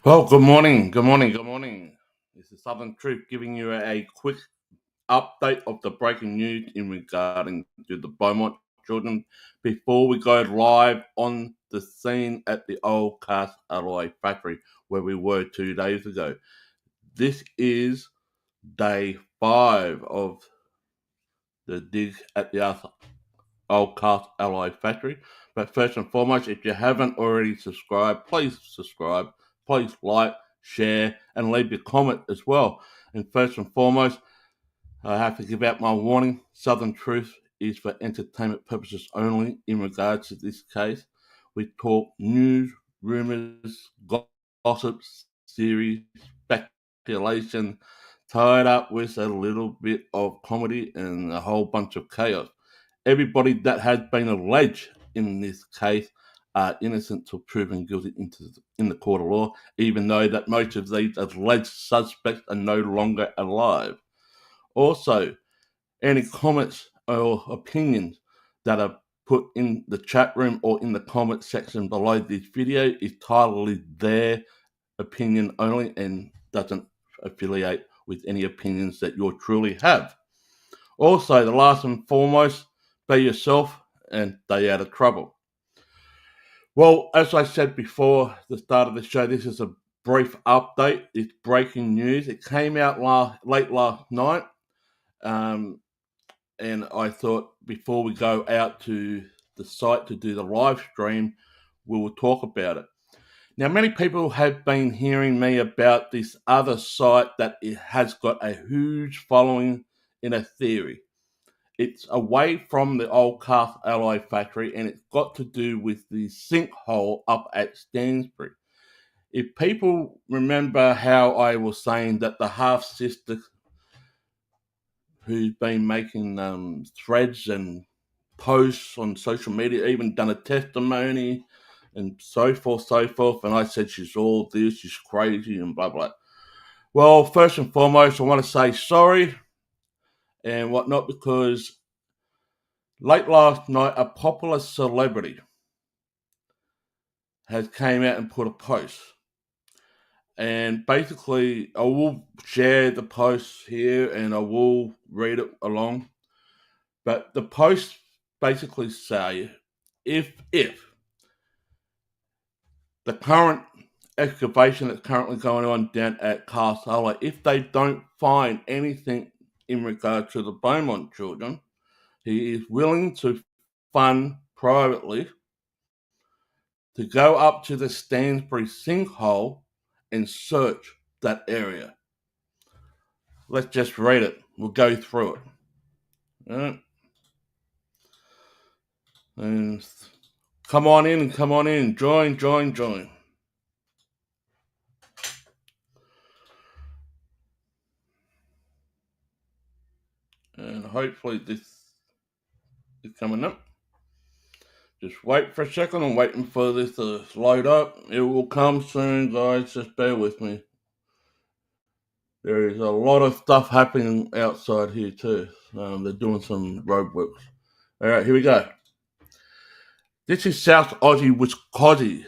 Well, good morning, good morning, good morning. This is Southern Truth giving you a quick update of the breaking news in regarding to the Beaumont Children before we go live on the scene at the old Castalloy Factory where we were 2 days ago. This is day 5 of the dig at the old Castalloy Factory. But first and foremost, if you haven't already subscribed, please subscribe. Please like, share, and leave your comment as well. And first and foremost, I have to give out my warning. Southern Truth is for entertainment purposes only in regards to this case. We talk news, rumours, gossips, theories, speculation, tied up with a little bit of comedy and a whole bunch of chaos. Everybody that has been alleged in this case are innocent till proven guilty in the court of law, even though that most of these alleged suspects are no longer alive. Also, any comments or opinions that are put in the chat room or in the comment section below this video is totally their opinion only and doesn't affiliate with any opinions that you truly have. Also, the last and foremost, be yourself and stay out of trouble. Well, as I said before, the start of the show, this is a brief update. It's breaking news. It came out late last night, and I thought before we go out to the site to do the live stream, we will talk about it. Now, many people have been hearing me about this other site that it has got a huge following in a theory. It's away from the old Castalloy Factory, and it's got to do with the sinkhole up at Stansbury. If people remember how I was saying that the half-sister who's been making threads and posts on social media, even done a testimony and so forth, and I said she's all this, she's crazy and blah, blah. Well, first and foremost, I want to say sorry and whatnot because late last night, a popular celebrity has came out and put a post. And basically, I will share the post here and I will read it along. But the post basically say, if the current excavation that's currently going on down at Castalloy, if they don't find anything in regard to the Beaumont Children, he is willing to fund privately to go up to the Stansbury sinkhole and search that area. Let's just read it. We'll go through it. All right. And come on in. Join. And hopefully this is coming up. Just wait for a second. I'm waiting for this to load up. It will come soon, guys. Just bear with me. There is a lot of stuff happening outside here too. They're doing some roadworks. All right, here we go. This is South Aussie Wisconsin.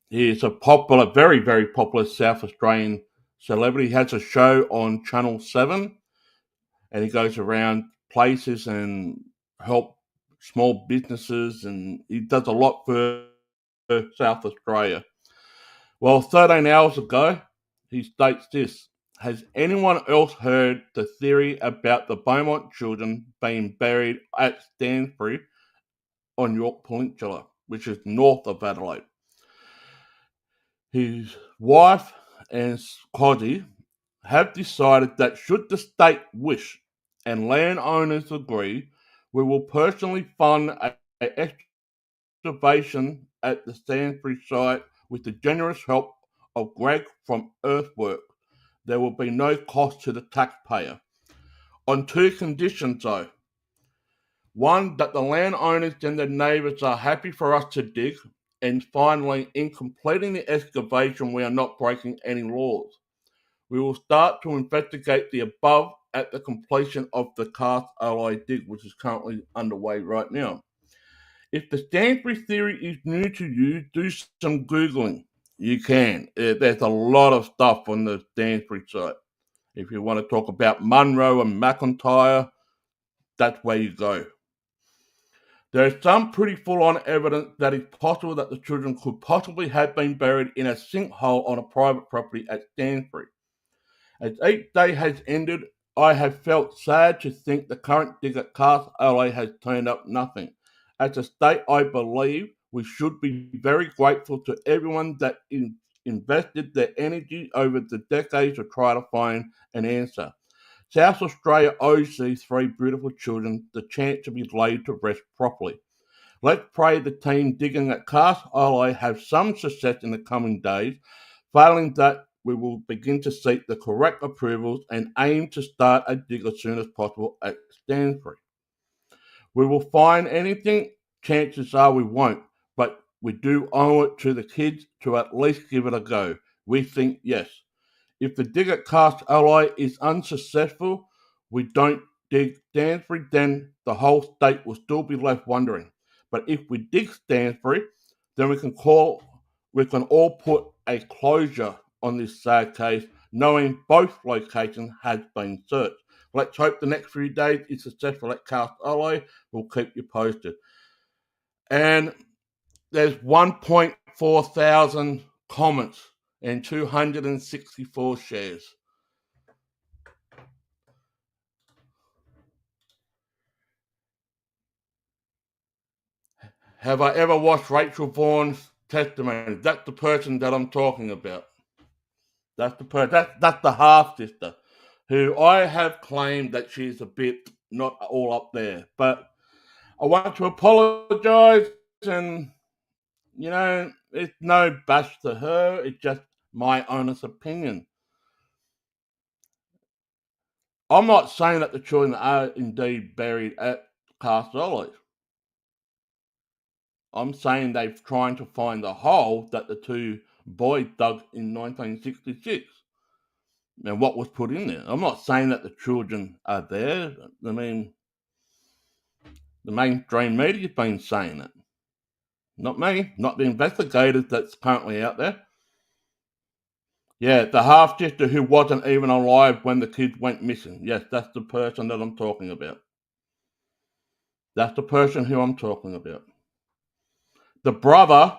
He is a popular, very, very popular South Australian celebrity. He has a show on Channel 7 and he goes around places and help small businesses, and he does a lot for South Australia. Well, 13 hours ago, he states this: has anyone else heard the theory about the Beaumont children being buried at Stansbury on York Peninsula, which is north of Adelaide? His wife and Coddy have decided that should the state wish and landowners agree, we will personally fund an excavation at the Stansbury site with the generous help of Greg from Earthwork. There will be no cost to the taxpayer. On two conditions, though. One, that the landowners and their neighbours are happy for us to dig. And finally, in completing the excavation, we are not breaking any laws. We will start to investigate the above at the completion of the Castalloy dig, which is currently underway right now. If the Stansbury theory is new to you, do some Googling. You can. There's a lot of stuff on the Stansbury site. If you want to talk about Munro and McIntyre, that's where you go. There is some pretty full-on evidence that it's possible that the children could possibly have been buried in a sinkhole on a private property at Stansbury. As each day has ended, I have felt sad to think the current dig at Castalloy has turned up nothing. As a state, I believe we should be very grateful to everyone that invested their energy over the decades to try to find an answer. South Australia owes these three beautiful children the chance to be laid to rest properly. Let's pray the team digging at Castalloy have some success in the coming days. Failing that, we will begin to seek the correct approvals and aim to start a dig as soon as possible at Stansbury. We will find anything, chances are we won't, but we do owe it to the kids to at least give it a go. We think yes. If the dig at Castalloy is unsuccessful, we don't dig Stansbury, then the whole state will still be left wondering. But if we dig Stansbury, then we can all put a closure on this sad case, knowing both locations has been searched. Let's hope the next few days is successful at Castalloy. We'll keep you posted. And there's 1.4 thousand comments and 264 shares. Have I ever watched Rachel Vaughan's testimony? That's the person that I'm talking about. That's the half sister, who I have claimed that she's a bit not all up there. But I want to apologise, and it's no bash to her. It's just my honest opinion. I'm not saying that the children are indeed buried at Castalloy. I'm saying they're trying to find the hole that the two boys dug in 1966 and what was put in there. I'm not saying that the children are there. I mean, the mainstream media's been saying it. Not me, not the investigators that's currently out there. Yeah, the half sister who wasn't even alive when the kids went missing. Yes, that's the person that I'm talking about. That's the person who I'm talking about. The brother,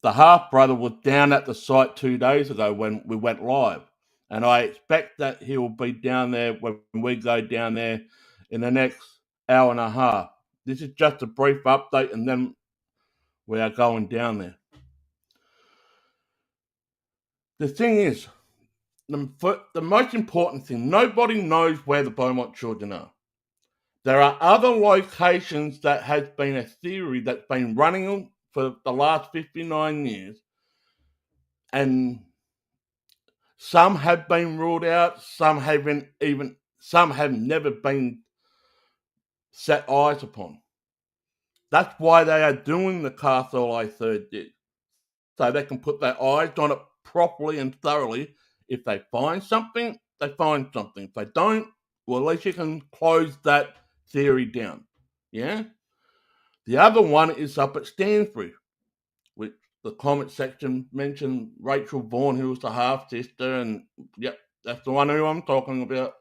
the half brother, was down at the site 2 days ago when we went live. And I expect that he will be down there when we go down there in the next hour and a half. This is just a brief update, and then we are going down there. The thing is, the most important thing, nobody knows where the Beaumont children are. There are other locations that has been a theory that's been running for the last 59 years, and some have been ruled out, some have never been set eyes upon. That's why they are doing the Castalloy third dig, so they can put their eyes on it properly and thoroughly. If they find something, they find something. If they don't, well, at least you can close that theory down. Yeah? The other one is up at Stansbury, which the comment section mentioned Rachel Vaughan, who was the half sister, and yep, that's the one who I'm talking about.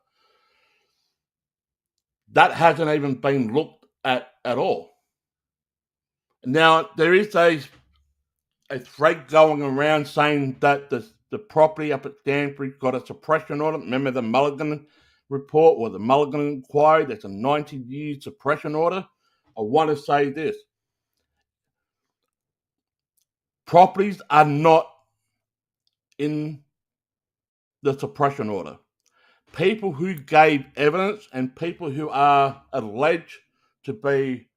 That hasn't even been looked at all. Now, there is a thread going around saying that the property up at Stanford got a suppression order. Remember the Mulligan report or the Mulligan inquiry? There's a 90-year suppression order. I want to say this. Properties are not in the suppression order. People who gave evidence and people who are alleged to be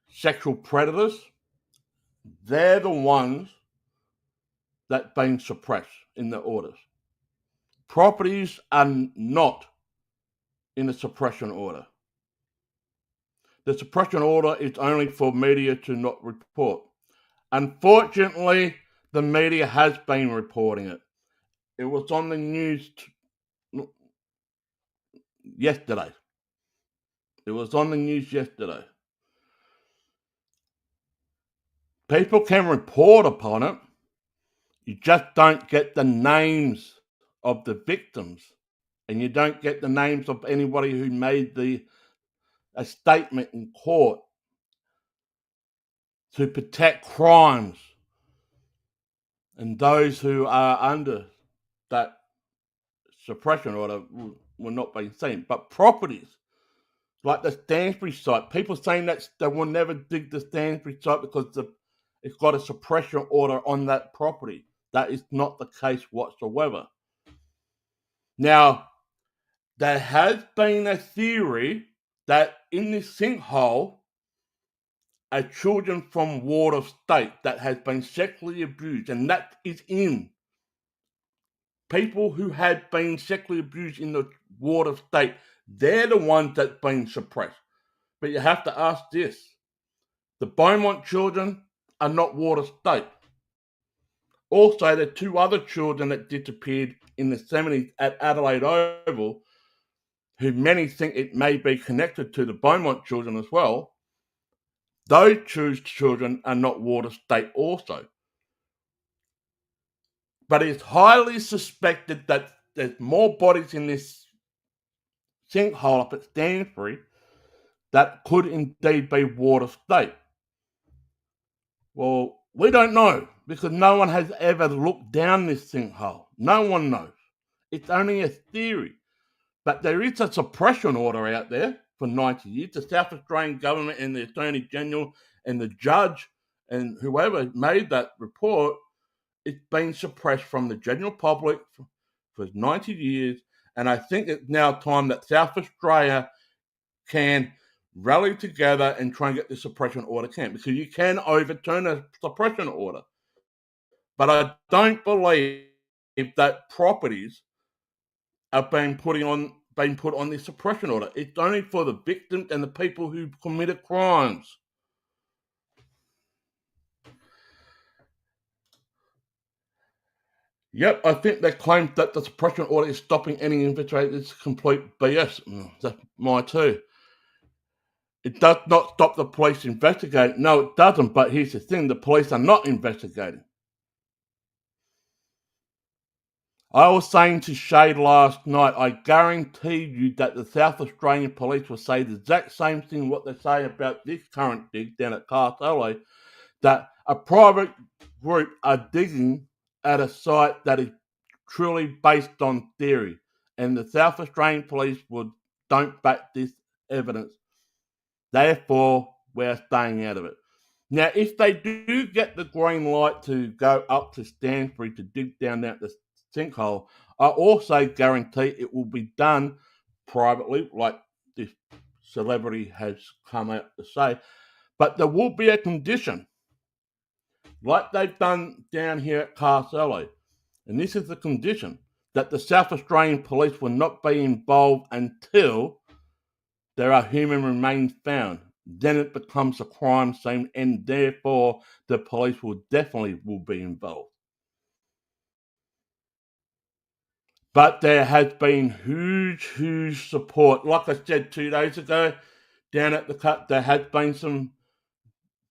sexual predators, they're the ones that been suppressed in the orders. Properties are not in the suppression order. The suppression order is only for media to not report. Unfortunately, the media has been reporting it. It was on the news yesterday. It was on the news yesterday. People can report upon it. You just don't get the names of the victims, and you don't get the names of anybody who made a statement in court to protect crimes and those who are under that suppression order will not be seen. But properties like the Stansbury site, people saying that they will never dig the Stansbury site because it's got a suppression order on that property. That is not the case whatsoever. Now, there has been a theory that in this sinkhole are children from ward of state that has been sexually abused, and that is in people who had been sexually abused in the ward of state. They're the ones that's been suppressed. But you have to ask this. The Beaumont children are not ward of state. Also, the two other children that disappeared in the 70s at Adelaide Oval, who many think it may be connected to the Beaumont children as well, those two children are not ward of state also. But it's highly suspected that there's more bodies in this sinkhole up at Stanford that could indeed be ward of state. Well, we don't know because no one has ever looked down this sinkhole. No one knows. It's only a theory. But there is a suppression order out there for 90 years. The South Australian government and the Attorney General and the judge and whoever made that report, it's been suppressed from the general public for 90 years. And I think it's now time that South Australia can rally together and try and get the suppression order can, because you can overturn a suppression order. But I don't believe that properties are being put on this suppression order. It's only for the victims and the people who committed crimes. Yep, I think they claim that the suppression order is stopping any investigation. It's complete BS. That's my too. It does not stop the police investigating. No, it doesn't. But here's the thing: the police are not investigating. I was saying to Shay last night, I guarantee you that the South Australian police will say the exact same thing what they say about this current dig down at Castalloy, that a private group are digging at a site that is truly based on theory, and the South Australian police don't back this evidence. Therefore, we're staying out of it. Now, if they do get the green light to go up to Stanford to dig down the sinkhole, I also guarantee it will be done privately, like this celebrity has come out to say. But there will be a condition, like they've done down here at Castalloy. And this is the condition, that the South Australian police will not be involved until there are human remains found. Then it becomes a crime scene, and therefore the police will definitely be involved. But there has been huge support. Like I said 2 days ago, down at the cut, there has been some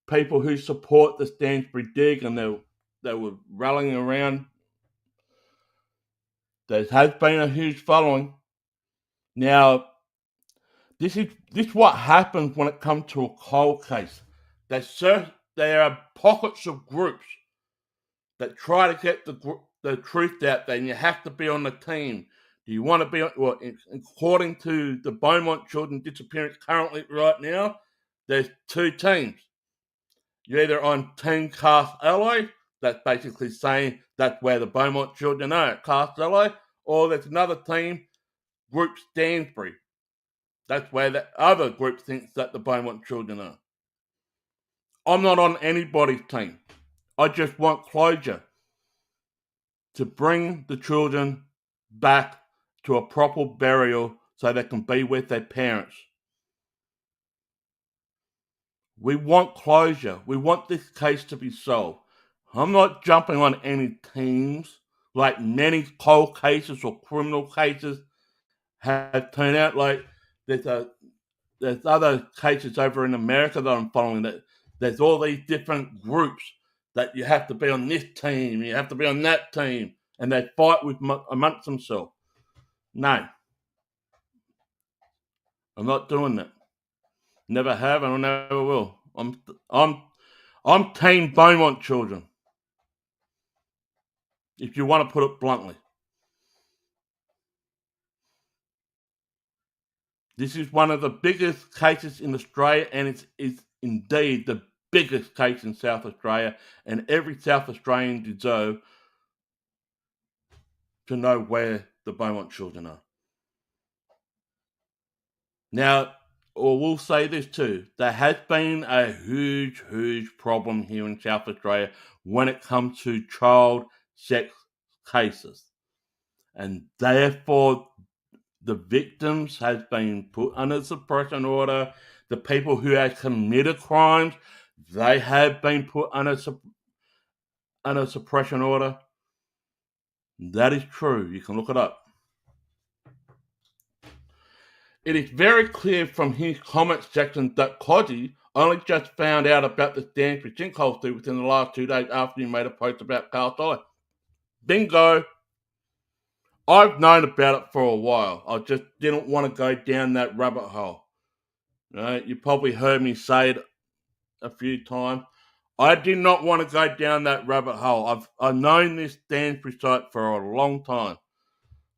people who support the Stansbury dig, and they were rallying around. There has been a huge following. Now, this is what happens when it comes to a cold case. there are pockets of groups that try to get the truth out there, and you have to be on the team. Do you want to be on? Well, according to the Beaumont Children disappearance currently right now, there's two teams. You're either on Team Castalloy, that's basically saying that's where the Beaumont Children are at Castalloy, or there's another team, Group Stansbury. That's where the other group thinks that the Beaumont Children are. I'm not on anybody's team. I just want closure to bring the children back to a proper burial so they can be with their parents. We want closure. We want this case to be solved. I'm not jumping on any teams like many cold cases or criminal cases have turned out. Like there's other cases over in America that I'm following that there's all these different groups that you have to be on this team, you have to be on that team, and they fight amongst themselves. No, I'm not doing that. Never have, and I never will. I'm Team Beaumont Children, if you want to put it bluntly. This is one of the biggest cases in Australia, and it's indeed the biggest case in South Australia, and every South Australian deserves to know where the Beaumont Children are. Now, or we'll say this too, there has been a huge, huge problem here in South Australia when it comes to child sex cases. And therefore, the victims has been put under suppression order. The people who have committed crimes, they have been put under suppression order. That is true. You can look it up. It is very clear from his comment section that Coddy only just found out about the Stansbury sinkhole theory within the last 2 days after he made a post about Castalloy. Bingo! I've known about it for a while. I just didn't want to go down that rabbit hole. You probably heard me say it a few times. I did not want to go down that rabbit hole. I've known this Stansbury site for a long time.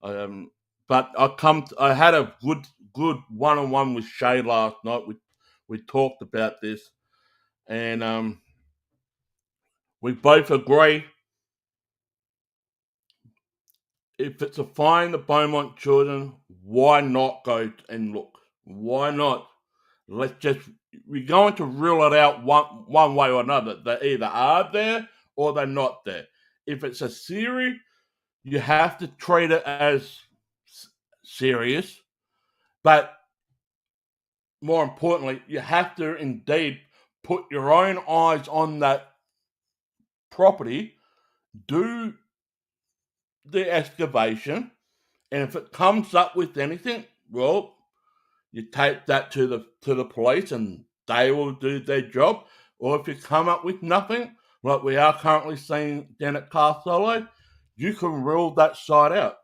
But I had a good one-on-one with Shay last night. We talked about this, and we both agree if it's to find the Beaumont Children, why not go and look? Why not? We're going to rule it out one way or another. They either are there or they're not there. If it's a theory, you have to treat it as serious, but more importantly, you have to indeed put your own eyes on that property, do the excavation, and if it comes up with anything, well, you take that to the police and they will do their job. Or if you come up with nothing, like we are currently seeing down at Castalloy, you can rule that site out.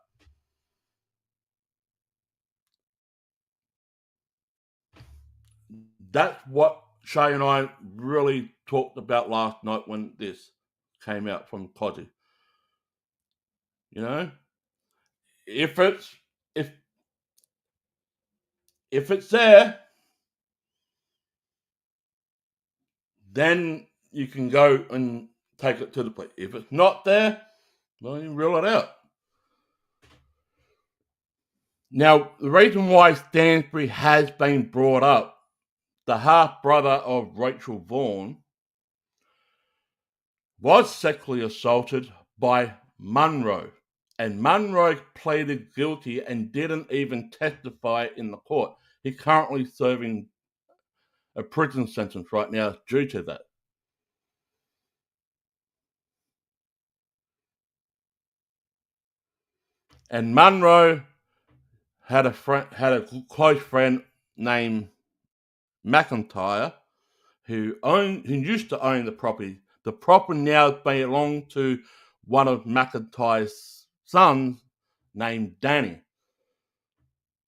That's what Shay and I really talked about last night when this came out from Coddy. If it's there, then you can go and take it to the police. If it's not there, well, you rule it out. Now, the reason why Stansbury has been brought up, the half-brother of Rachel Vaughan was sexually assaulted by Munro, and Munro pleaded guilty and didn't even testify in the court. He's currently serving a prison sentence right now due to that. And Munro had a close friend named McIntyre who used to own the property. The property now belongs to one of McIntyre's sons named Danny.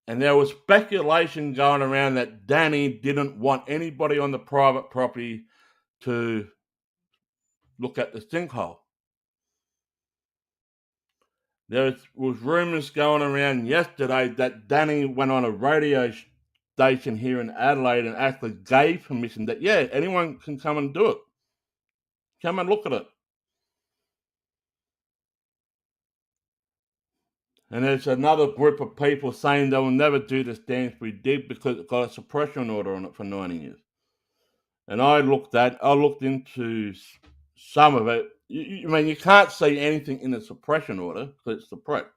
And there was speculation going around that Danny didn't want anybody on the private property to look at the sinkhole. There was rumours going around yesterday that Danny went on a radio station here in Adelaide and actually gave permission that, yeah, anyone can come and do it. Come and look at it. And there's another group of people saying they will never do the Stansbury dig because it got a suppression order on it for 90 years. And I looked into some of it. I mean, you can't see anything in the suppression order because it's suppressed.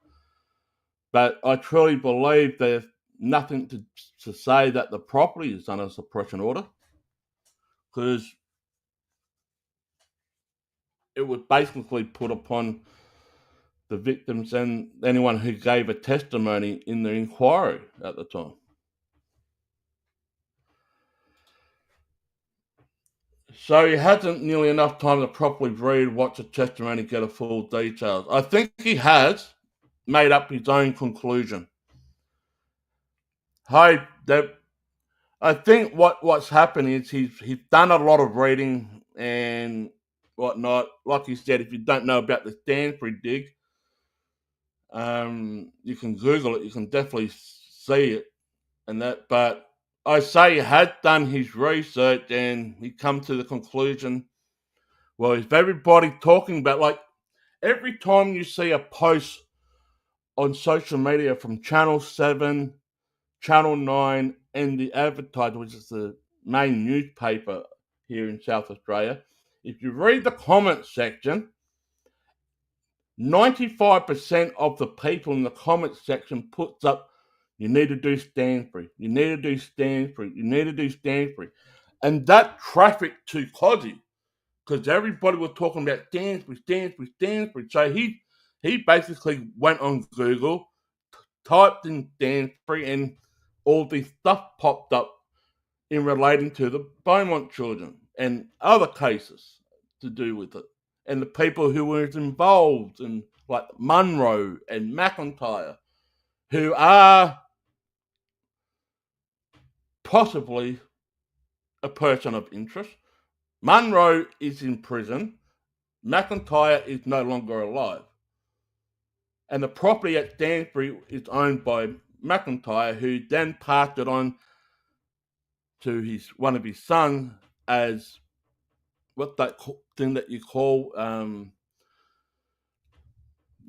But I truly believe there's nothing to say that the property is under suppression order because it was basically put upon the victims and anyone who gave a testimony in the inquiry at the time. So he hasn't nearly enough time to properly read, watch the testimony, get a full details. I think he has made up his own conclusion. I think what's happened is he's done a lot of reading and whatnot. Like you said, if you don't know about the Stansbury dig, you can Google it. You can definitely see it and that. But I say he had done his research and he come to the conclusion. Well, if everybody talking about, like, every time you see a post on social media from Channel 7, Channel 9, and the Advertiser, which is the main newspaper here in South Australia, if you read the comment section, 95% of the people in the comment section puts up, you need to do Stansbury, you need to do Stansbury, you need to do Stansbury. And that traffic to Cozzy, because everybody was talking about Stansbury. So he basically went on Google, typed in Stansbury, and all this stuff popped up in relating to the Beaumont children and other cases to do with it. And the people who were involved, and like Munro and McIntyre, who are possibly a person of interest. Munro is in prison. McIntyre is no longer alive. And the property at Stansbury is owned by McIntyre, who then passed it on to one of his sons as what that thing that you call,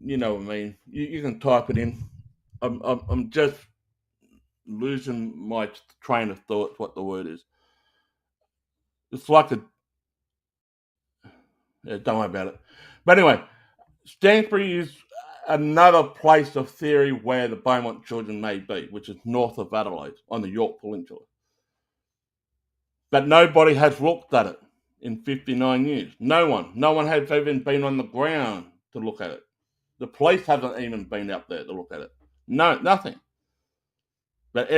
you know what I mean. You can type it in. I'm just losing my train of thought. What the word is? It's like don't worry about it. But anyway, Stansbury is another place of theory where the Beaumont children may be, which is north of Adelaide on the York Peninsula. But nobody has looked at it in 59 years. No one has even been on the ground to look at it. The police haven't even been out there to look at it. No, nothing. But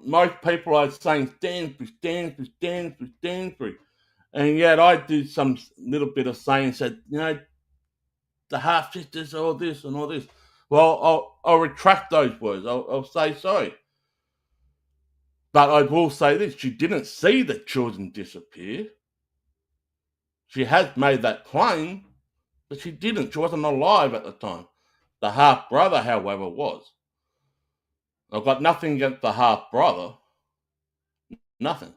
most people are saying Stansbury. And yet I did some little bit of saying, said, the half sisters, all this and all this. Well, I'll retract those words. I'll say sorry. But I will say this: she didn't see the children disappear. She has made that claim, but she didn't. She wasn't alive at the time. The half brother, however, was. I've got nothing against the half brother. Nothing.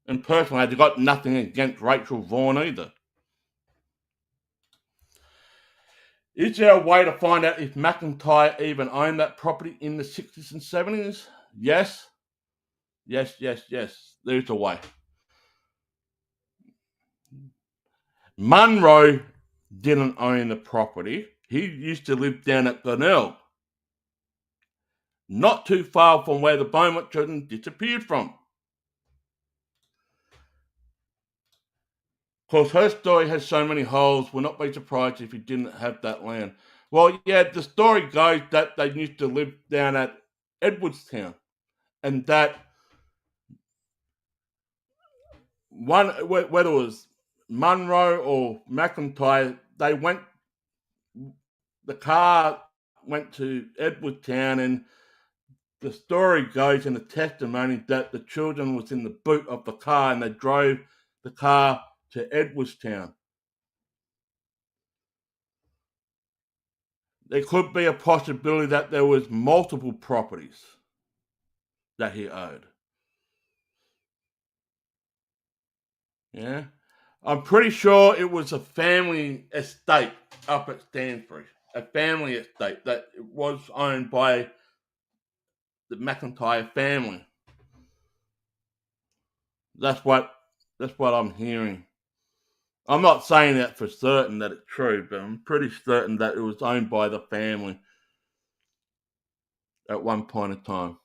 And personally, I've got nothing against Rachel Vaughan either. Is there a way to find out if McIntyre even owned that property in the 60s and 70s? Yes. There's a way. Munro didn't own the property. He used to live down at Glenelg, not too far from where the Beaumont children disappeared from. Of course, her story has so many holes, we'll not be surprised if he didn't have that land. Well, yeah, the story goes that they used to live down at Edwardstown, and that one, whether it was Munro or McIntyre, the car went to Edwardstown, and the story goes in the testimony that the children was in the boot of the car and they drove the car to Edwardstown. There could be a possibility that there was multiple properties that he owed. Yeah. I'm pretty sure it was a family estate up at Stanford. A family estate that was owned by the McIntyre family. That's what I'm hearing. I'm not saying that for certain that it's true, but I'm pretty certain that it was owned by the family at one point in time.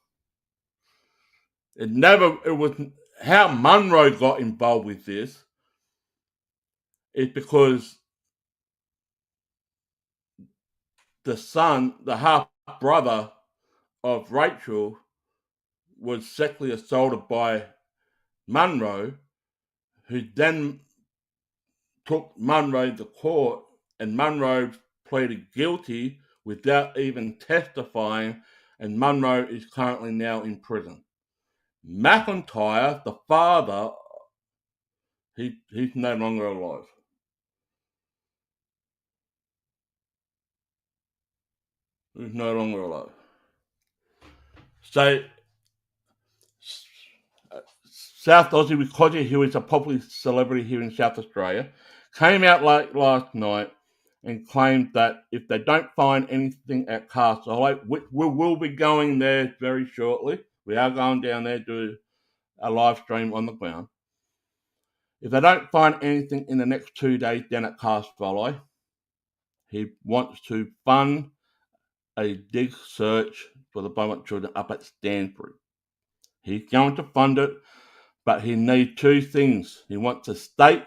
It was how Munro got involved with this is because the son, the half brother of Rachel, was sexually assaulted by Munro, who then took Munro to court, and Munro pleaded guilty without even testifying, and Munro is currently now in prison. McIntyre, the father, he's no longer alive. He's no longer alive. So, South Aussie Wikoja, who is a popular celebrity here in South Australia, came out late last night and claimed that if they don't find anything at Castalloy, which we will be going there very shortly, we are going down there to do a live stream on the ground. If they don't find anything in the next 2 days down at Castalloy, he wants to fund a dig search for the Beaumont Children up at Stanford. He's going to fund it, but he needs two things. He wants a state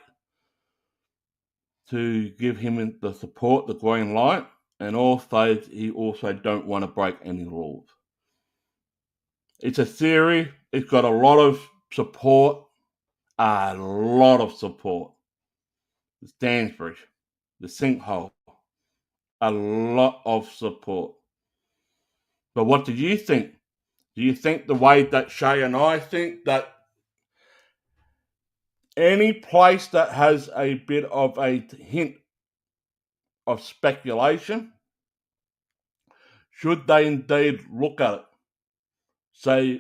to give him the support, the green light, and also he also don't want to break any laws. It's a theory. It's got a lot of support. A lot of support. The Stanford, the sinkhole, a lot of support. But what do you think? Do you think the way that Shay and I think that any place that has a bit of a hint of speculation, should they indeed look at it, so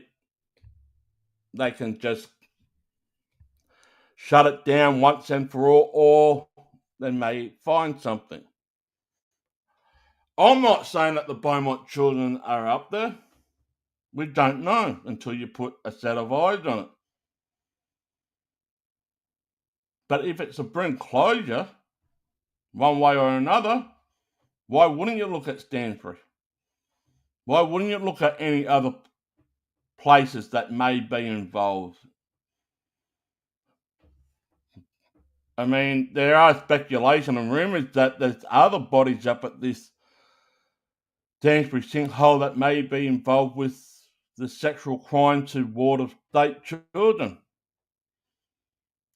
they can just shut it down once and for all, or they may find something? I'm not saying that the Beaumont Children are up there. We don't know until you put a set of eyes on it. But if it's to bring closure, one way or another, why wouldn't you look at Stanford? Why wouldn't you look at any other places that may be involved? I mean, there are speculation and rumours that there's other bodies up at this Stanford sinkhole that may be involved with the sexual crime toward state children.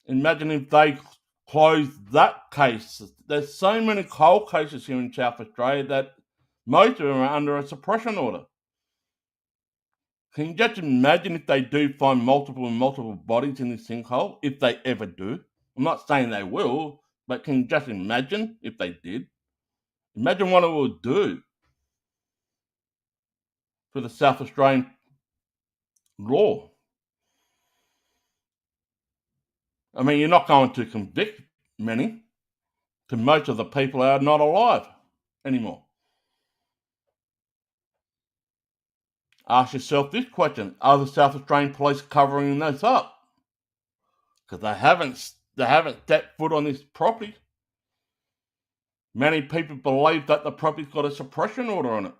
Imagine if they closed that case. There's so many cold cases here in South Australia that most of them are under a suppression order. Can you just imagine if they do find multiple bodies in this sinkhole, if they ever do? I'm not saying they will, but can you just imagine if they did? Imagine what it would do for the South Australian law. I mean, you're not going to convict many, because most of the people are not alive anymore. Ask yourself this question: are the South Australian police covering this up? Because they haven't stepped foot on this property. Many people believe that the property's got a suppression order on it.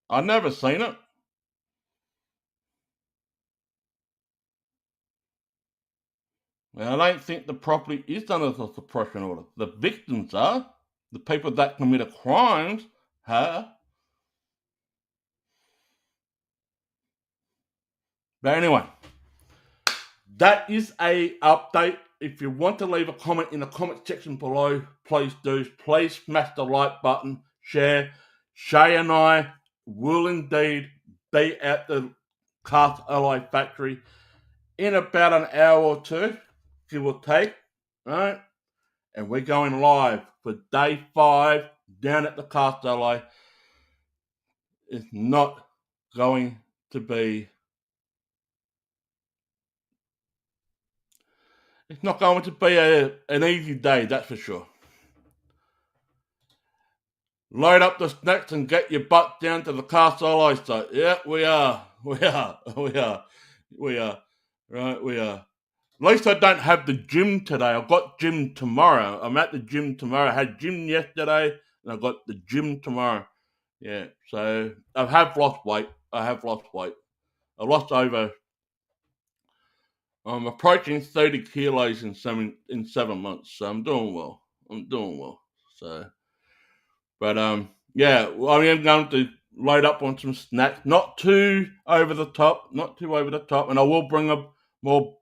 I've never seen it. And I don't think the property is under the suppression order. The victims are. The people that committed crimes are. But anyway, that is a update. If you want to leave a comment in the comment section below, please do. Please smash the like button, share. Shay and I will indeed be at the Castalloy Factory in about an hour or two, give or take, right? And we're going live for day 5 down at the Castalloy. It's not going to be an easy day, that's for sure. Load up the snacks and get your butt down to the Castalloy site. Yeah, we are. Right, we are. At least I don't have the gym today. I've got gym tomorrow. I'm at the gym tomorrow. I had gym yesterday, and I've got the gym tomorrow. Yeah, so I have lost weight. I lost over. I'm approaching 30 kilos in 7 months, so I'm doing well. So, but yeah, I am going to load up on some snacks. Not too over the top, and I will bring up more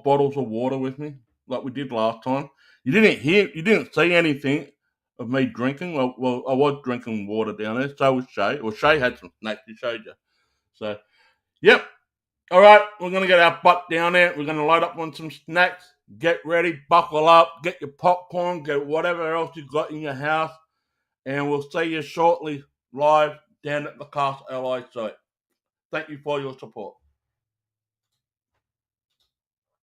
bottles of water with me, like we did last time. You didn't see anything of me drinking. Well, I was drinking water down there. So was Shay. Well, Shay had some snacks. He showed you. So, yep. All right, we're going to get our butt down there. We're going to load up on some snacks. Get ready, buckle up, get your popcorn, get whatever else you've got in your house, and we'll see you shortly live down at the Castalloy site. Thank you for your support.